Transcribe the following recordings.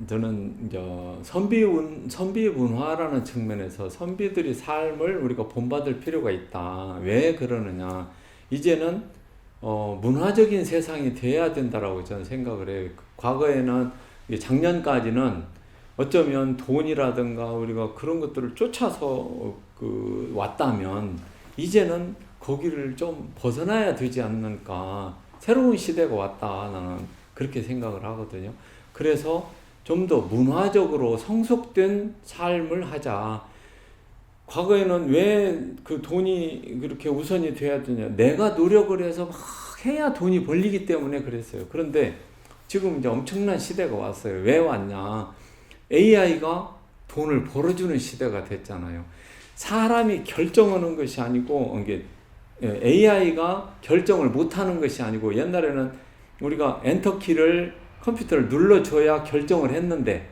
저는 이제 선비 문화라는 측면에서 선비들의 삶을 우리가 본받을 필요가 있다. 왜 그러느냐? 이제는 문화적인 세상이 돼야 된다라고 저는 생각을 해요. 과거에는 작년까지는 어쩌면 돈이라든가 우리가 그런 것들을 쫓아서 왔다면 이제는 거기를 좀 벗어나야 되지 않는가. 새로운 시대가 왔다. 나는 그렇게 생각을 하거든요. 그래서 좀 더 문화적으로 성숙된 삶을 하자. 과거에는 왜 그 돈이 그렇게 우선이 돼야 되냐. 내가 노력을 해서 막 해야 돈이 벌리기 때문에 그랬어요. 그런데 지금 이제 엄청난 시대가 왔어요. 왜 왔냐. AI가 돈을 벌어주는 시대가 됐잖아요. 사람이 결정하는 것이 아니고, 이게 AI가 결정을 못하는 것이 아니고, 옛날에는 우리가 엔터키를 컴퓨터를 눌러줘야 결정을 했는데,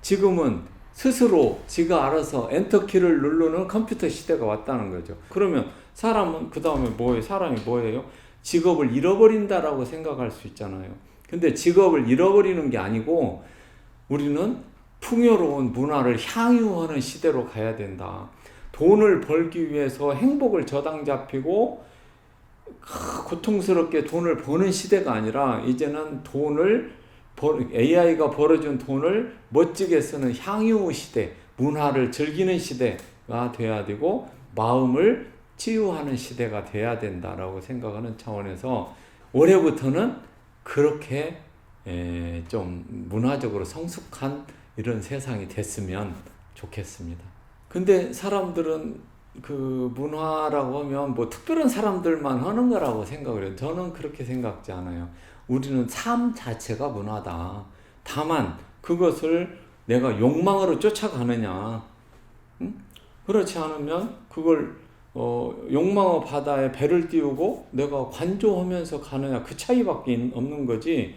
지금은 스스로 지가 알아서 엔터키를 누르는 컴퓨터 시대가 왔다는 거죠. 그러면 사람은 그 다음에 뭐예요? 사람이 뭐예요? 직업을 잃어버린다라고 생각할 수 있잖아요. 근데 직업을 잃어버리는 게 아니고 우리는 풍요로운 문화를 향유하는 시대로 가야 된다. 돈을 벌기 위해서 행복을 저당 잡히고 고통스럽게 돈을 버는 시대가 아니라 이제는 AI가 벌어준 돈을 멋지게 쓰는 향유 시대, 문화를 즐기는 시대가 돼야 되고 마음을 치유하는 시대가 돼야 된다라고 생각하는 차원에서 올해부터는 그렇게 좀 문화적으로 성숙한 이런 세상이 됐으면 좋겠습니다. 근데 사람들은 그 문화라고 하면 뭐 특별한 사람들만 하는 거라고 생각을 해요. 저는 그렇게 생각지 않아요. 우리는 삶 자체가 문화다. 다만 그것을 내가 욕망으로 쫓아가느냐, 응? 그렇지 않으면 그걸 욕망의 바다에 배를 띄우고 내가 관조하면서 가느냐, 그 차이밖에 없는 거지.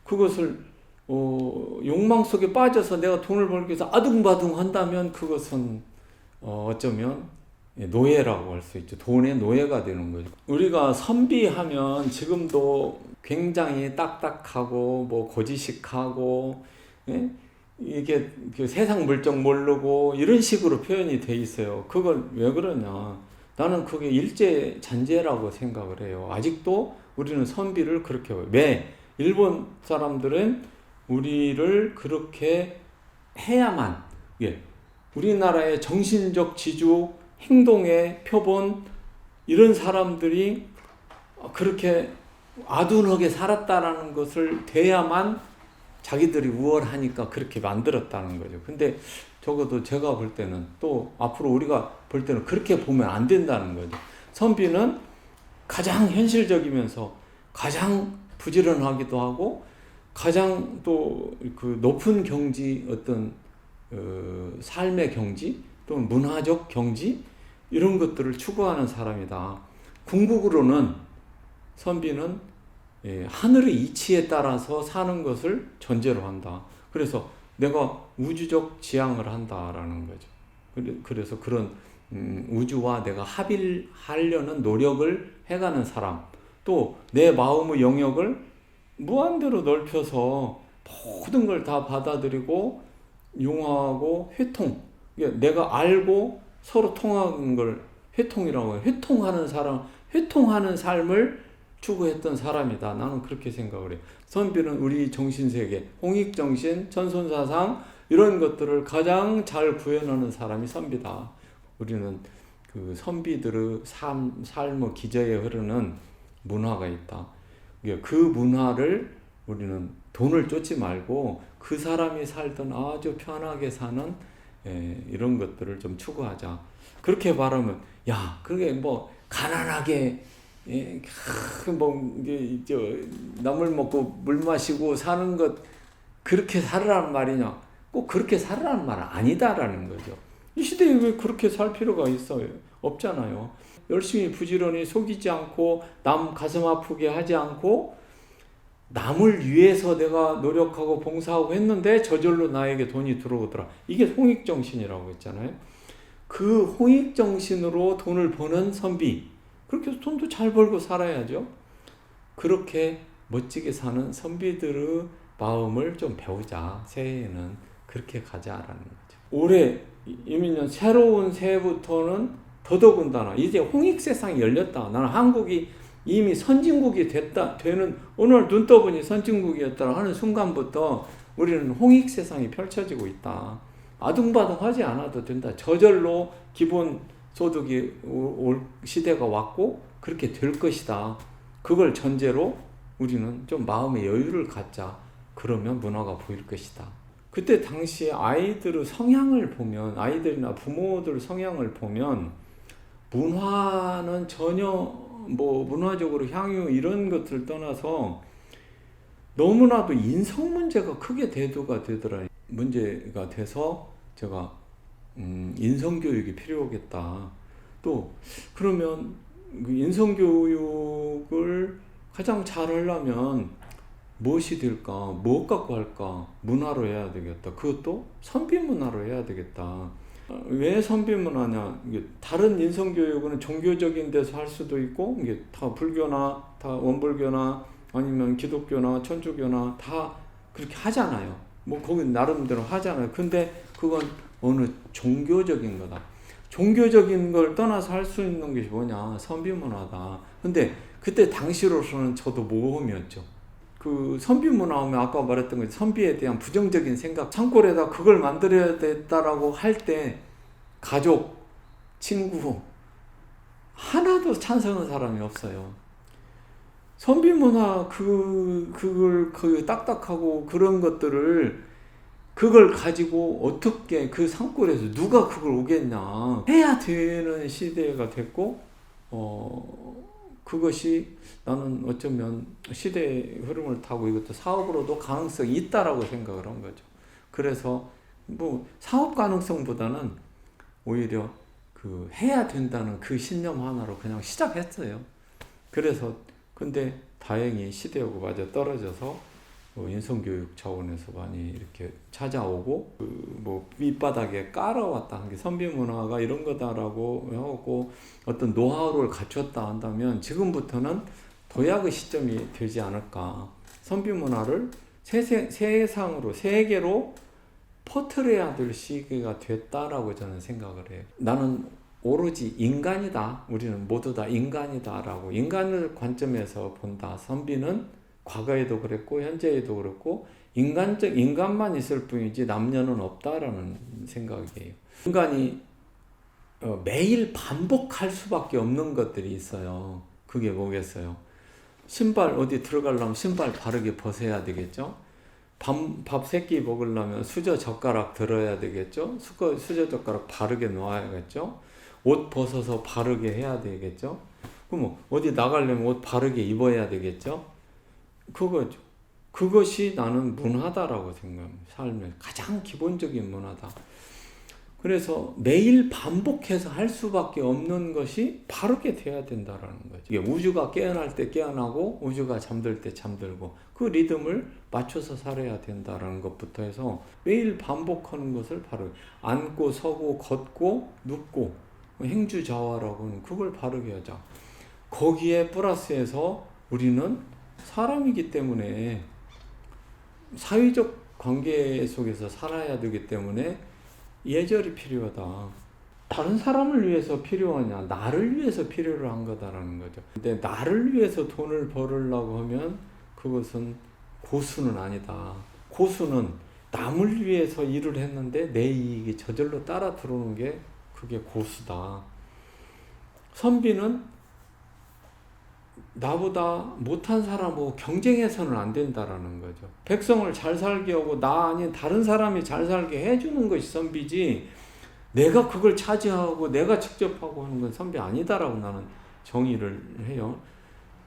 그것을 욕망 속에 빠져서 내가 돈을 벌기 위해서 아둥바둥 한다면 그것은 어쩌면 노예라고 할 수 있죠. 돈의 노예가 되는 거죠. 우리가 선비하면 지금도 굉장히 딱딱하고 뭐 고지식하고, 예? 이게 그 세상 물정 모르고 이런 식으로 표현이 돼 있어요. 그걸 왜 그러냐? 나는 그게 일제 잔재라고 생각을 해요. 아직도 우리는 선비를 그렇게 해요. 왜? 일본 사람들은 우리를 그렇게 해야만, 예, 우리나라의 정신적 지주, 행동의 표본, 이런 사람들이 그렇게 아둔하게 살았다라는 것을 돼야만 자기들이 우월하니까 그렇게 만들었다는 거죠. 근데 적어도 제가 볼 때는, 또 앞으로 우리가 볼 때는 그렇게 보면 안 된다는 거죠. 선비는 가장 현실적이면서 가장 부지런하기도 하고 가장 또 그 높은 경지, 어떤 삶의 경지 또는 문화적 경지, 이런 것들을 추구하는 사람이다. 궁극으로는 선비는 하늘의 이치에 따라서 사는 것을 전제로 한다. 그래서 내가 우주적 지향을 한다라는 거죠. 그래서 그런 우주와 내가 합일하려는 노력을 해가는 사람, 또 내 마음의 영역을 무한대로 넓혀서 모든 걸 다 받아들이고 융화하고 회통, 내가 알고 서로 통하는 걸 회통이라고 해요. 회통하는 사람, 회통하는 삶을 추구했던 사람이다. 나는 그렇게 생각을 해요. 선비는 우리 정신세계, 홍익정신, 전손사상, 이런 것들을 가장 잘 구현하는 사람이 선비다. 우리는 그 선비들의 삶의 기저에 흐르는 문화가 있다. 그 문화를 우리는 돈을 쫓지 말고 그 사람이 살던 아주 편하게 사는 이런 것들을 좀 추구하자. 그렇게 말하면, 야, 그게 뭐 가난하게 나물 먹고 물 마시고 사는 것, 그렇게 살으라는 말이냐? 꼭 그렇게 살으라는 말은 아니다라는 거죠. 이 시대에 왜 그렇게 살 필요가 있어요? 없잖아요. 열심히 부지런히 속이지 않고 남 가슴 아프게 하지 않고 남을 위해서 내가 노력하고 봉사하고 했는데 저절로 나에게 돈이 들어오더라. 이게 홍익정신이라고 했잖아요. 그 홍익정신으로 돈을 버는 선비, 그렇게 해서 돈도 잘 벌고 살아야죠. 그렇게 멋지게 사는 선비들의 마음을 좀 배우자. 새해에는 그렇게 가자라는 거죠. 올해 이민년 새로운 새해부터는 더더군다나 이제 홍익 세상이 열렸다. 나는 한국이 이미 선진국이 되는 오늘 눈 떠보니 선진국이었다 하는 순간부터 우리는 홍익 세상이 펼쳐지고 있다. 아둥바둥하지 않아도 된다. 저절로 기본 소득이 올 시대가 왔고 그렇게 될 것이다. 그걸 전제로 우리는 좀 마음의 여유를 갖자. 그러면 문화가 보일 것이다. 그때 당시에 아이들의 성향을 보면, 아이들이나 부모들 성향을 보면 문화는 전혀 문화적으로 향유 이런 것들 떠나서 너무나도 인성 문제가 크게 대두가 되더라. 문제가 돼서 제가 인성 교육이 필요하겠다. 또 그러면 그 인성 교육을 가장 잘 하려면 무엇이 될까? 무엇 갖고 할까? 문화로 해야 되겠다. 그것도 선비 문화로 해야 되겠다. 왜 선비 문화냐? 다른 인성 교육은 종교적인 데서 할 수도 있고, 이게 다 불교나 다 원불교나 아니면 기독교나 천주교나 다 그렇게 하잖아요. 거기 나름대로 하잖아요. 근데 그건 어느 종교적인 거다. 종교적인 걸 떠나서 할 수 있는 것이 뭐냐? 선비 문화다. 근데 그때 당시로서는 저도 모험이었죠. 그 선비 문화 하면 아까 말했던 거 선비에 대한 부정적인 생각, 창고에다 그걸 만들어야 됐다라고 할 때 가족, 친구 하나도 찬성하는 사람이 없어요. 선비 문화 그걸 딱딱하고 그런 것들을 그걸 가지고 어떻게 그 산골에서 누가 그걸 오겠냐 해야 되는 시대가 됐고 그것이 나는 어쩌면 시대의 흐름을 타고 이것도 사업으로도 가능성이 있다라고 생각을 한 거죠. 그래서 사업 가능성보다는 오히려 그 해야 된다는 그 신념 하나로 그냥 시작했어요. 그래서 근데 다행히 시대하고 맞아 떨어져서 인성교육 차원에서 많이 이렇게 찾아오고 밑바닥에 깔아왔다 한 게 선비 문화가 이런 거다라고 하고 어떤 노하우를 갖췄다 한다면 지금부터는 도약의 시점이 되지 않을까. 선비 문화를 세상으로 세계로 퍼뜨려야 될 시기가 됐다라고 저는 생각을 해요. 나는 오로지 인간이다. 우리는 모두 다 인간이다라고 인간을 관점에서 본다. 선비는 과거에도 그랬고 현재에도 그렇고 인간만 있을 뿐이지 남녀는 없다라는 생각이에요. 인간이 매일 반복할 수밖에 없는 것들이 있어요. 그게 뭐겠어요? 신발 어디 들어가려면 신발 바르게 벗어야 되겠죠? 밥 세끼 먹으려면 수저 젓가락 들어야 되겠죠? 수저 젓가락 바르게 놓아야겠죠? 옷 벗어서 바르게 해야 되겠죠? 그럼 어디 나가려면 옷 바르게 입어야 되겠죠? 그거죠. 그것이 나는 문화다라고 생각합니다. 삶의 가장 기본적인 문화다. 그래서 매일 반복해서 할 수밖에 없는 것이 바르게 돼야 된다라는 거죠. 이게 우주가 깨어날 때 깨어나고 우주가 잠들 때 잠들고 그 리듬을 맞춰서 살아야 된다라는 것부터 해서 매일 반복하는 것을 바르게 앉고 서고 걷고 눕고 행주자화라고는 그걸 바르게 하자. 거기에 플러스해서 우리는 사람이기 때문에 사회적 관계 속에서 살아야 되기 때문에 예절이 필요하다. 다른 사람을 위해서 필요하냐? 나를 위해서 필요로 한 거다라는 거죠. 근데 나를 위해서 돈을 벌으려고 하면 그것은 고수는 아니다. 고수는 남을 위해서 일을 했는데 내 이익이 저절로 따라 들어오는 게 그게 고수다. 선비는 나보다 못한 사람하고 경쟁해서는 안 된다라는 거죠. 백성을 잘 살게 하고 나 아닌 다른 사람이 잘 살게 해주는 것이 선비지 내가 그걸 차지하고 내가 직접 하고 하는 건 선비 아니다라고 나는 정의를 해요.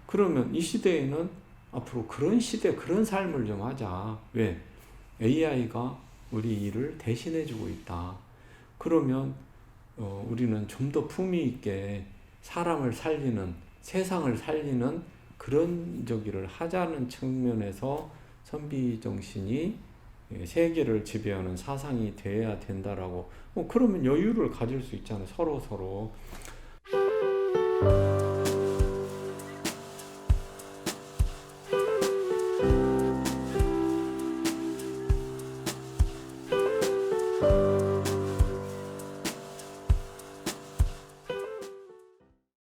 그러면 이 시대에는 앞으로 그런 시대 그런 삶을 좀 하자. 왜? AI가 우리 일을 대신해주고 있다. 그러면 우리는 좀 더 품위 있게 사람을 살리는 세상을 살리는 그런 저기를 하자는 측면에서 선비 정신이 세계를 지배하는 사상이 돼야 된다라고 그러면 여유를 가질 수 있잖아요. 서로